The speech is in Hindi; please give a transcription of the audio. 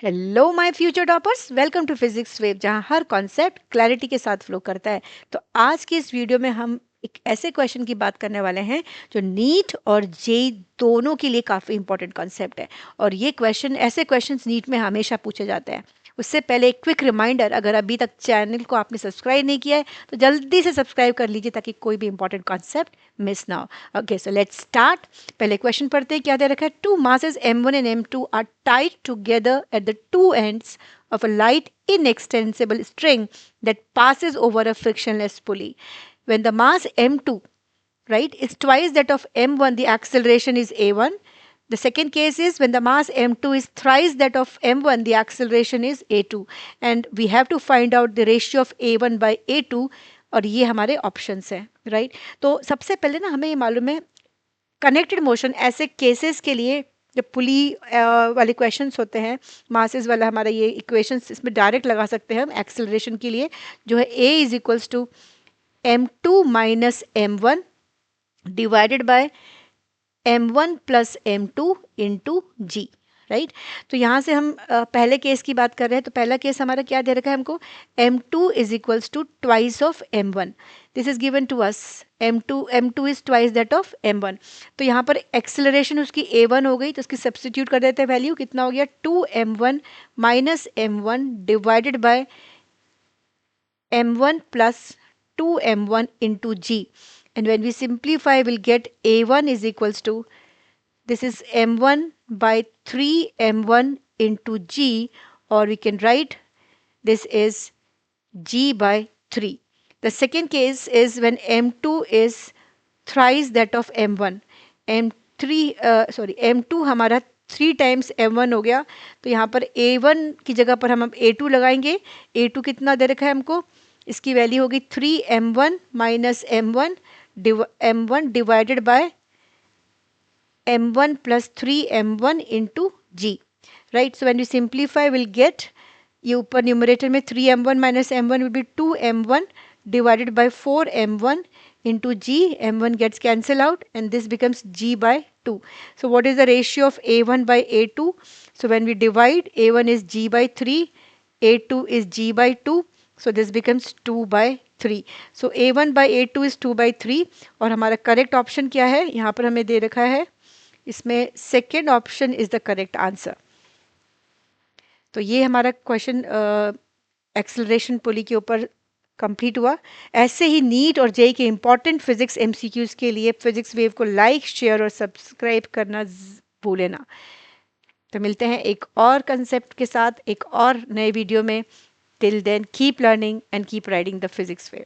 Hello my future toppers, welcome to physics wave, जहां हर कॉन्सेप्ट क्लैरिटी के साथ फ्लो करता है। तो आज की इस वीडियो में हम एक ऐसे क्वेश्चन की बात करने वाले हैं जो नीट और जेई दोनों के लिए काफ़ी इंपॉर्टेंट कॉन्सेप्ट है। और ये क्वेश्चन, ऐसे क्वेश्चंस नीट में हमेशा पूछे जाते हैं। उससे पहले एक क्विक रिमाइंडर, अगर अभी तक चैनल को आपने सब्सक्राइब नहीं किया है तो जल्दी से सब्सक्राइब कर लीजिए ताकि कोई भी इंपॉर्टेंट कॉन्सेप्ट मिस ना हो। Okay, so let's start. पहले क्वेश्चन पढ़ते हैं। क्या दे रखा है? Two masses m1 and m2 are tied together at the two ends of a light inextensible string that passes over a frictionless pulley. When the mass m2, right, is twice that of m1, the acceleration is a1. The second case is when the mass m2 is thrice that of m1, the acceleration is a2. And we have to find out the ratio of a1 by a2. और ये हमारे ऑप्शंस हैं, राइट। तो सबसे पहले ना हमें ये मालूम है कनेक्टेड मोशन ऐसे केसेस के लिए, जो पुली वाले क्वेश्चंस होते हैं, मासेस वाला हमारा ये इक्वेशंस इसमें डायरेक्ट लगा सकते हैं हम एक्सेलरेशन के लिए, जो है a is equals to m2 minus m1 divided by m1 plus m2 into g, right. तो यहाँ से हम पहले केस की बात कर रहे हैं। तो पहला केस हमारा क्या दे रखा है हमको? m2 is equals to twice of m1। This is given to us. m2 is twice that of m1। तो यहाँ पर एक्सेलरेशन उसकी a1 हो गई, तो उसकी सब्सटीट्यूट कर देते हैं वैल्यू। कितना हो गया? 2m1 minus m1 divided by m1 plus 2m1 into g. And when we simplify, we'll get a1 is equals to, this is m1 by 3m1 into g, or we can write this is g by 3. The second case is when m2 is thrice that of m1. m2 हमारा 3 टाइम्स m1 हो गया। तो यहाँ पर a1 की जगह पर हम a2 लगाएंगे। a2 कितना दे रखा है हमको? इसकी वैल्यू होगी 3m1 minus m1 divided by m1 plus 3m1 into g, right? So when we simplify, we'll get, ये ऊपर न्यूमरेटर में 3m1 minus m1 will be 2m1 divided by 4m1 into g. m1 gets cancelled out and this becomes g by 2. So what is the ratio of a1 by a2? So when we divide, a1 is g by 3, a2 is g by 2. So this becomes 2 by 3. So a1 by a2 is 2 by 3. और हमारा करेक्ट ऑप्शन क्या है? यहाँ पर हमें दे रखा है, इसमें second option is the correct answer. तो ये हमारा क्वेश्चन एक्सेलरेशन पुली के ऊपर कंप्लीट हुआ। ऐसे ही नीट और जेई के इंपॉर्टेंट फिजिक्स एमसीक्यूज के लिए फिजिक्स वेव को लाइक, शेयर और सब्सक्राइब करना भूले ना। तो मिलते हैं एक और कंसेप्ट के साथ एक और नए वीडियो में। Till then keep learning and keep riding the physics wave.